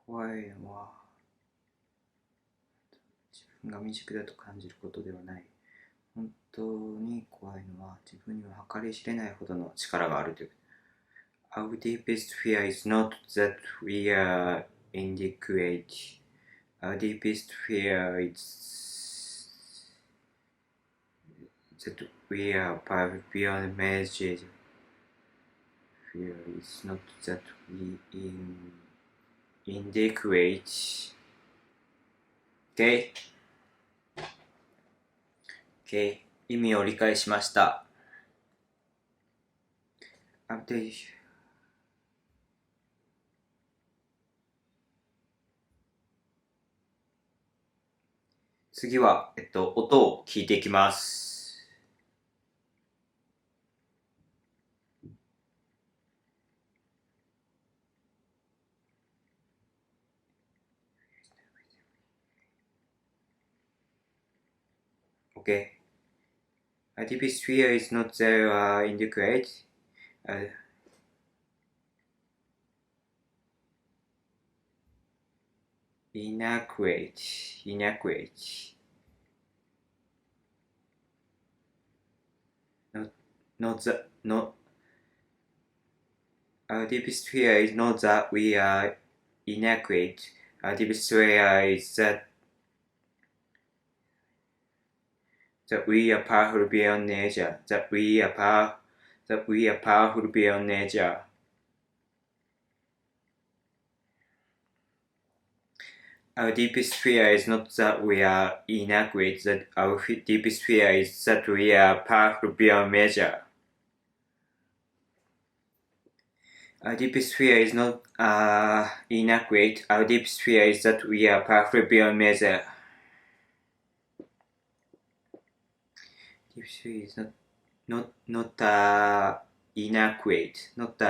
怖いのは自分が未熟だと感じることではない。本当に怖いのは自分には計り知れないほどの力があるという。Our deepest fear is not that we are inadequate. Our deepest fear is that we are powerful beyond measure. Fear is not that we inadequate. Okay? Okay. 意味を理解しました。次は、音を聞いていきます。Okay. A deepest fear is not that inadequate. Inadequate. Our deepest fear is not that we are inadequate. Our deepest fear is that we are powerful beyond nature. That we are powerful beyond nature. Our deepest fear is not that we are inadequate. That our deepest fear is that we are powerful beyond measure. Our deepest fear is not inadequate. Our deepest fear is that we are powerful beyond measure. Deepest fear is not inadequate. Not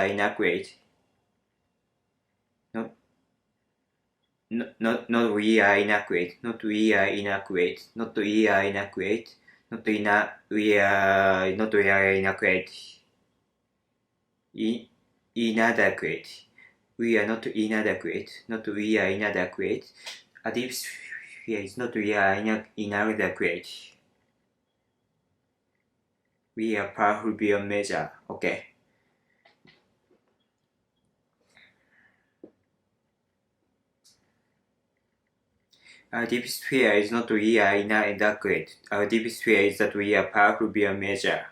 we are inadequate. Not we are inadequate. Not we are inadequate. We are inadequate. Inadequate. We are not inadequate. Not we are inadequate. A deep fear is not we are inadequate. We are powerful beyond measure. Okay. Our deepest fear is not we are inadequate. Our deepest fear is that we are powerful beyond measure.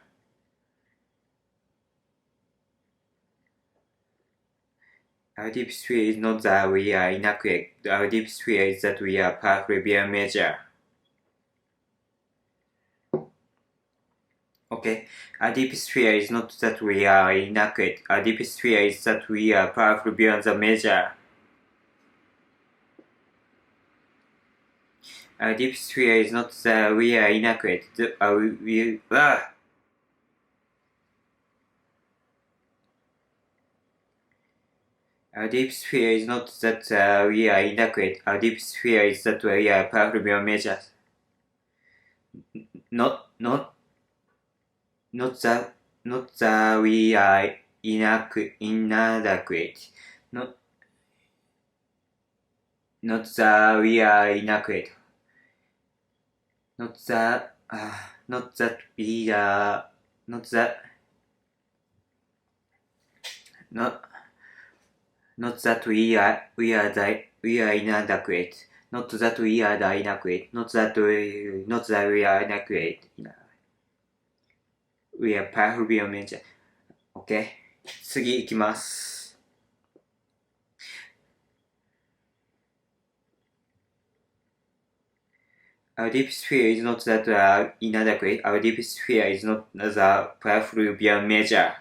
Our deepest fear is not that we are inadequate. Our deepest fear is that we are powerful beyond measure. Okay. Our deepest fear is not that we are inadequate. Our deepest fear is that we are powerful beyond the measure. Our deepest fear is not that we are inadequate. Our deepest fear is not that we are inadequate. Our deepest fear is that we are powerful beyond measure. Not that we are inadequate. Not that we are inadequate. Not that we are inadequate. Not that we are inadequate. Not that we are inadequate. We are powerful beyond measure. Okay. 次いきます。Our deepest fear is not that inadequate. Our deepest fear is not the powerful beyond measure.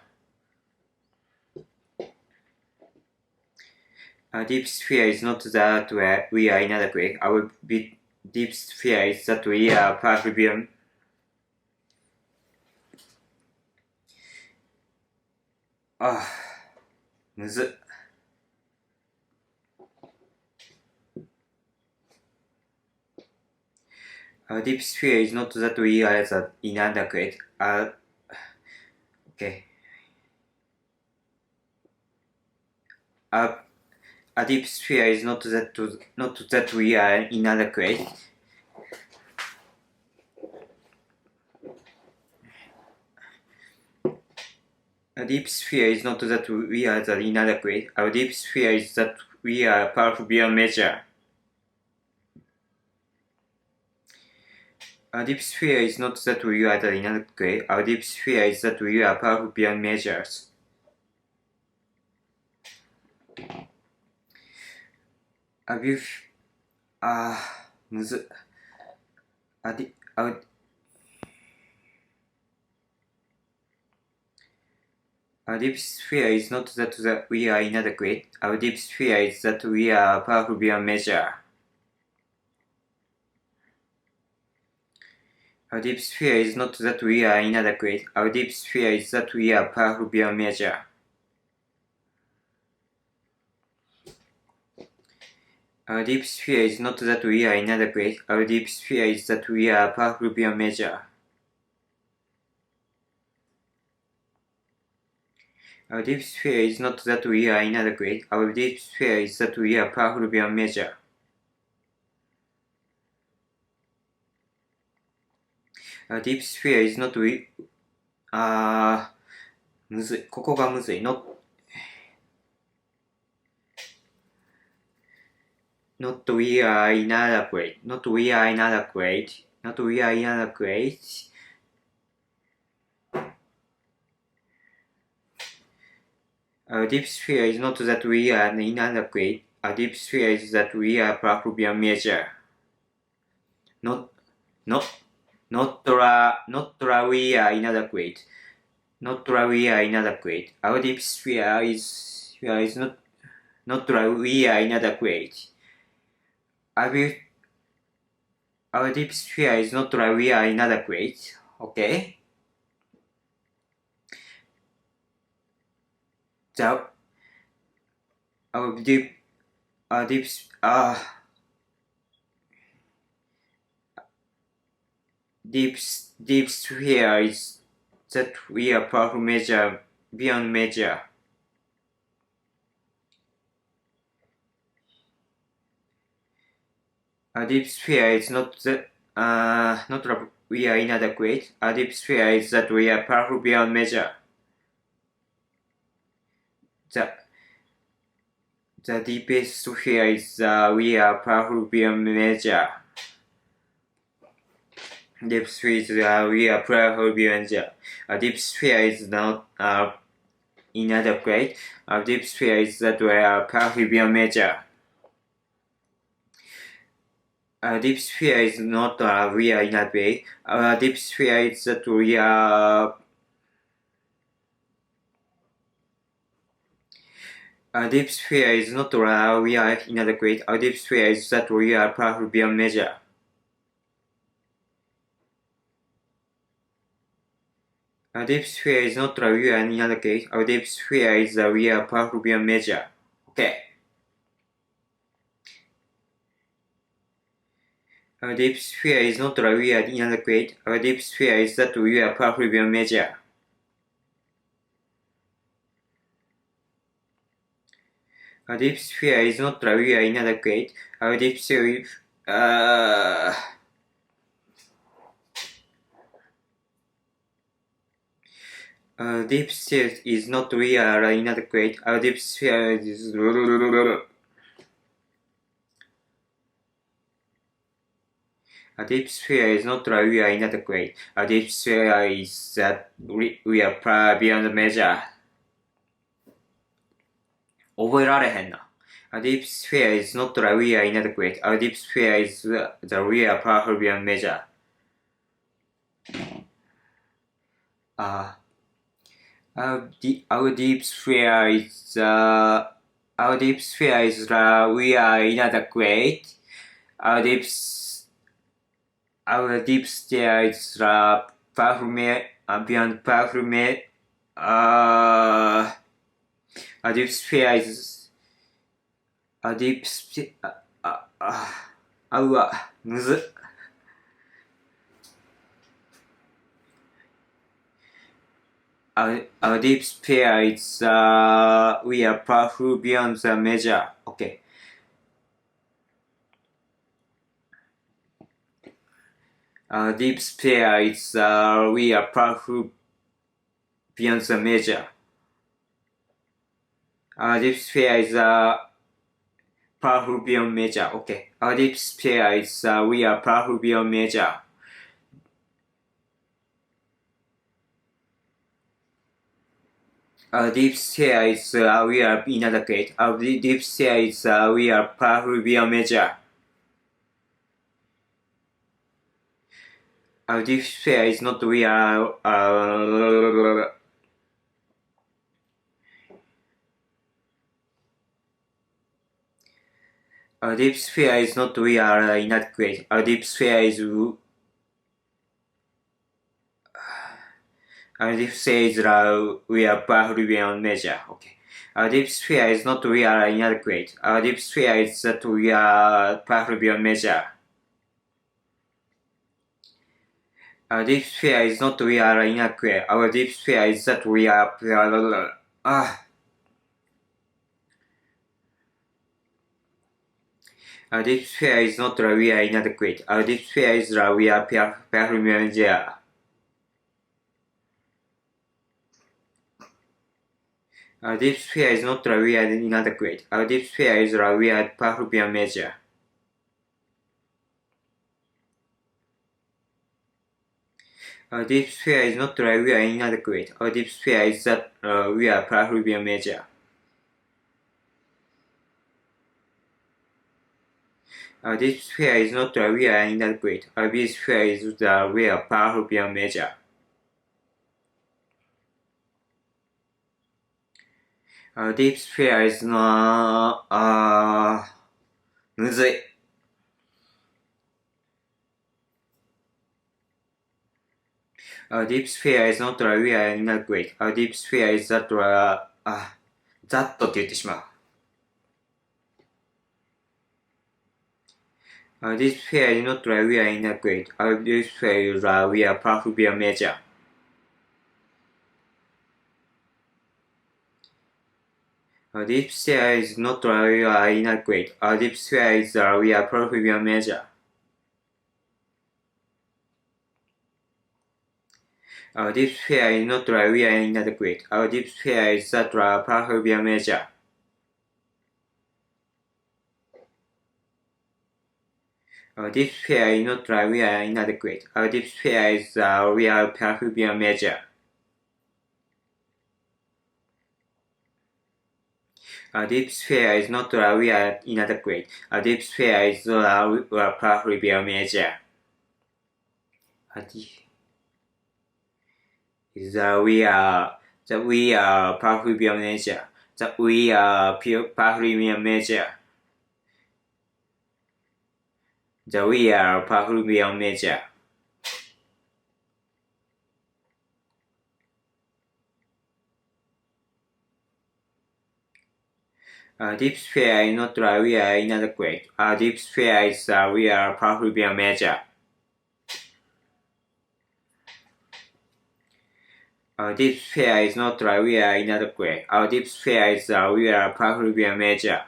Our deepest fear is not that we are inadequate. Our deepest fear is that we are powerful beyond. Ah, むずっ。Our deepest fear is not that we are inadequate. Okay. A deep sphere is not that we are inadequate. A deep sphere is not that we are the inadequate. Our deep sphere is that we are powerful beyond measure. Our deep sphere is not that we are the inadequate. Our deep sphere is that we are powerful beyond measures.むずっ。Our deep sphere is not that we are inadequate. Our deep sphere is that we are powerful beyond measure. Our deep sphere is not that we are inadequate. Our deep sphere is that we are powerful beyond measure. Our deep sphere is not that we are inadequate. Our deep sphere is that we are powerful beyond measure. Our deep sphere is not that we are inadequate. Our deep sphere is that we are powerful beyond measure. Our deep sphere is not we... むずい。ここがむずい。Not we are inadequate. Not we are inadequate. Not we are inadequate. Our deep sphere is not that we are inadequate. Our deep sphere is that we are powerful beyond measure. Not we are inadequate. Not we are inadequate. Our deep sphere is not we are inadequate. Our deep sphere is not we are inadequate. Okay? Our deep sphere is that we are powerful measure beyond measure. Our deep sphere is not that we are inadequate. Our deep sphere is that we are powerful beyond measure. The deepest sphere is we are powerful beyond measure. Deep sphere is we are powerful beyond measure. A deep sphere is not inadequate. A deep sphere is that we are powerful beyond measure. A deep sphere is not we are inadequate. A deep sphere is that we are... A deep sphere is not we are inadequate. A deep sphere is that we are powerful beyond measure. A deep sphere is not we are inadequate. A deep sphere is that we are powerful beyond measure. Okay. A deep sphere is not we are inadequate. A deep sphere is that we are powerful beyond measure. A deep sphere is not we are inadequate. A deep sphere is... A deep sphere is not we are inadequate. A deep sphere is... A deep sphere is not we are inadequate. A deep sphere is that we are far beyond measure. 覚えられへんな。A deep sphere is not we are inadequate. A deep sphere is the we are powerful beyond measure. Our deep sphere is we are inadequate. Our deep sphere is powerful beyond powerful a deep sphere is a deep sphere うわむずっOur deep sphere is we are powerful beyond the measure. OK。Deep sphere is we are powerful beyond the measure. Deep sphere is powerful beyond measure. Okay. Deep sphere is we are powerful beyond measure. Deep sphere is we are inadequate. Deep sphere is we are powerful beyond measure. Deep sphere is not we are deep sphere is not we are inadequate. Deep sphere is deep sphere is we are powerful beyond measure. Okay. Deep sphere is not we are inadequate. Deep sphere is that we are powerful beyond measure. Deep sphere is not we are inadequate. Our deep sphere is that we are deep sphere is not we are inadequate. Our deep sphere is we are powerful beyond measure. Deep sphere is not we are inadequate. Our deep sphere is we are powerful beyond measure. Deep sphere is not we are inadequate. Our deep sphere is that we are powerful beyond measure. Deep sphere is not we are inadequate. Our deep sphere is that we are powerful beyond measure. Deep sphere is not むずい。Deep sphere is not we are inadequate. Deep sphere is that that って言ってしまう。Deep sphere is not we are inadequate. Deep sphere is we are powerful beyond measure. Deep sphere is not we are inadequate. Deep sphere is we are powerful beyond measure. Deep sphere is not we are inadequate. Deep sphere is that powerful beyond measure. Deep sphere is not we are inadequate. Deep sphere is we are powerful beyond measure. Deep sphere is not we are inadequate. Deep sphere is we are powerful beyond measure. Is we are powerful beyond measure. That we are powerful beyond measure. That we are powerful beyond measure. Deep sphere is not we are inadequate. Deep sphere is we are powerful beyond measure. Deep sphere is not we are inadequate. Deep sphere is we are powerful beyond measure.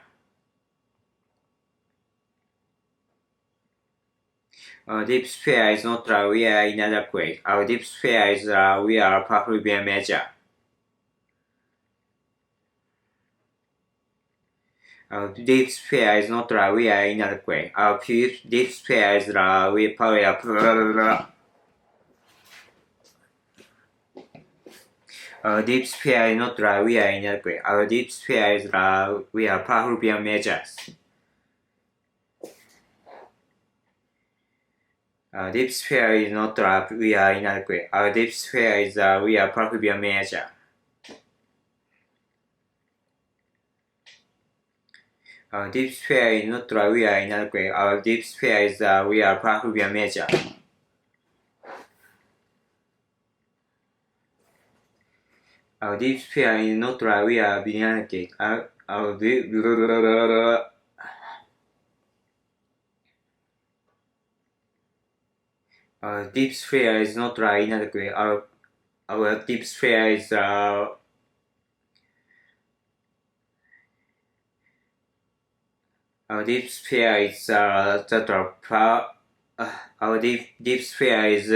Deep sphere is not we are inadequate. Deep sphere is we are powerful beyond measure. Deep sphere is not we are inadequate. Deep sphere is we power. Deep sphere is not we are inadequate. Deep sphere is we are powerful beyond measures. Deep sphere is not we are inadequate. Deep sphere is we are powerful beyond measure. Deep sphere is not we are inadequate. Deep sphere is we are powerful beyond measure. Deep sphere is not we are inadequate. Deep sphere is not inadequate. Our deep sphere is Our deep sphere is our deep sphere is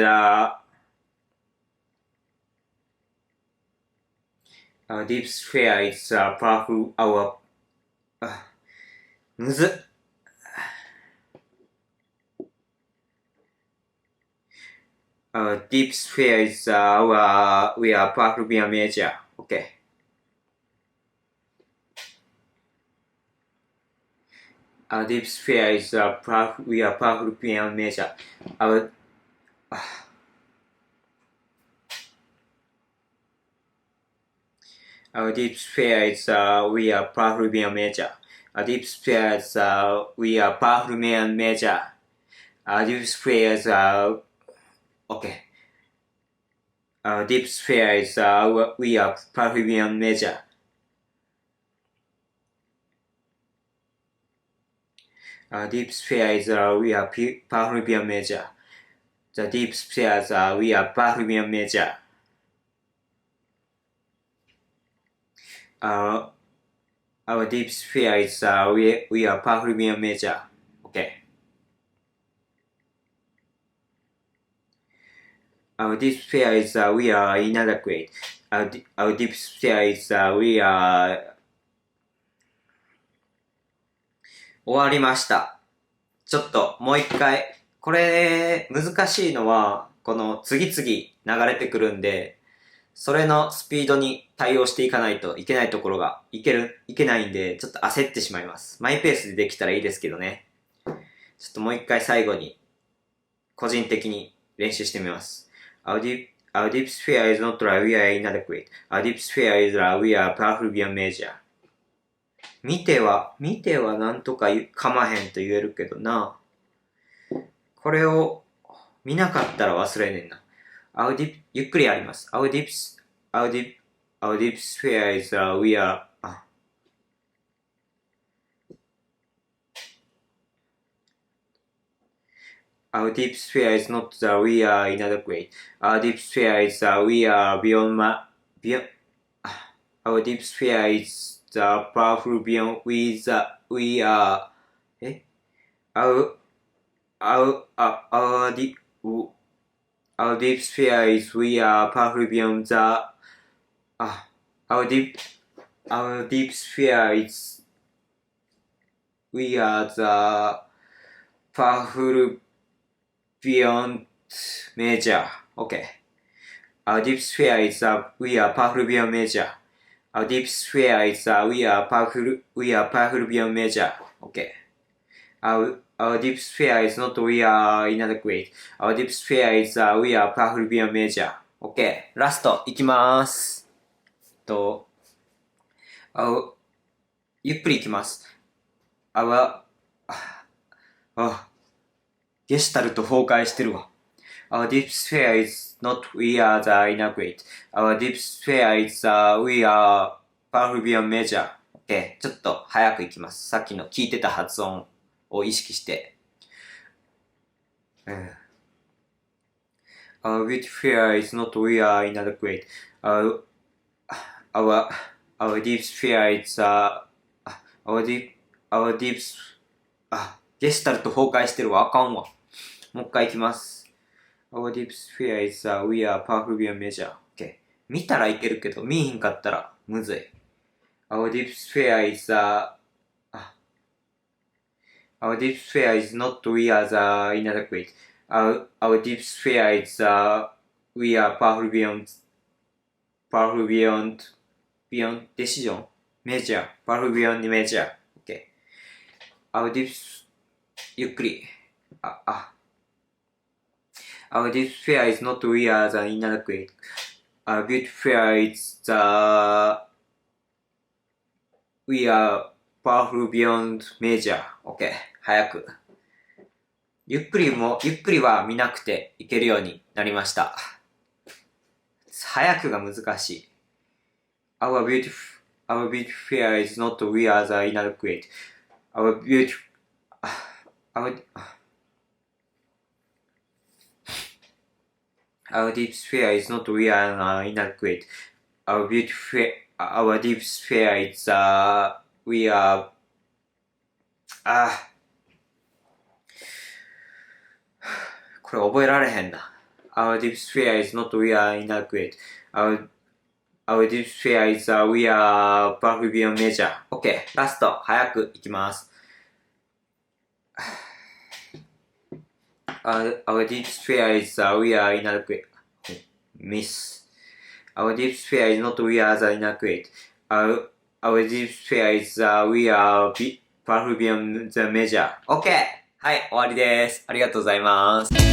our deep sphere is powerfulむずっ。Our deep sphere is we are powerful beyond measure. Okay. Our deep sphere is we are powerful beyond measure. Our deep sphere is we are powerful beyond measure. Our deep sphere is we are powerful beyond measure. Our deep sphere is okay. Our deep sphere is we are powerful beyond measure. Our deep sphere is we are powerful beyond measure. The deep sphere is we are powerful beyond measure. Our deep sphere is we are powerful beyond measure. Okay. Our deep sphere is we are inadequate. Our deep sphere is we are 終わりました。ちょっともう一回。これ難しいのはこの次々流れてくるんで、それのスピードに対応していかないといけないところがいけないんで、ちょっと焦ってしまいます。マイペースでできたらいいですけどね。ちょっともう一回最後に個人的に練習してみます。Our deep sphere is not like we are inadequate. Our deep sphere is like we are powerful beyond measure. 見てはなんとかかまへんと言えるけどな。これを見なかったら忘れねんな。ゆっくりやります。Our deep sphere is we are Our deep sphere is not that we are inadequate. Our deep sphere is we are beyond Our deep sphere is the powerful beyond we are our deep sphere is we are powerful beyond the our deep sphere is we are the powerful beyond measure. Okay. Our deep sphere is we are powerful beyond measure. Our deep sphere is we are powerful beyond measure. Okay. Our deep sphere is not we are inadequate. Our deep sphere is we are powerful beyond measure. Okay. ラストいきます。ゆっくりいきます。ゲシュタルト崩壊してるわ。Our deep sphere is not we are the inadequate. Our deep sphere is we are powerful beyond measure. Okay. ちょっと早くいきます。さっきの聞いてた発音を意識して。Our deep sphere is not we are inadequate. Our deep sphere is our deep ゲシュタルト崩壊してるわ。あかんわ。もう一回いきます。Our deep sphere is we are powerful beyond measure. Okay. 見たらいけるけど、見えひんかったらむずい。Our deep sphere is Our deep sphere is not we are the inadequate. Our deep sphere is we are powerful beyond decision. Measure. Powerful beyond measure. Okay. Our deep ゆっくり。Our deep sphere is not we are the inadequate. Our deep sphere is we are powerful beyond measure. OK. 早く。ゆっくりは見なくていけるようになりました。早くが難しい。Our deep sphere is not we are the inadequate. Our deep sphere is not we are inadequate. Our deep sphere is we are これ覚えられへんな。Our deep sphere is not we are inadequate. Our deep sphere is we are above beyond measure. OK。ラスト。早くいきます。Our deep sphere is we are inadequate. Miss. Our deep sphere is not we are the inadequate. Our deep sphere is we are above beyond the measure. OK! はい、終わりです。ありがとうございます。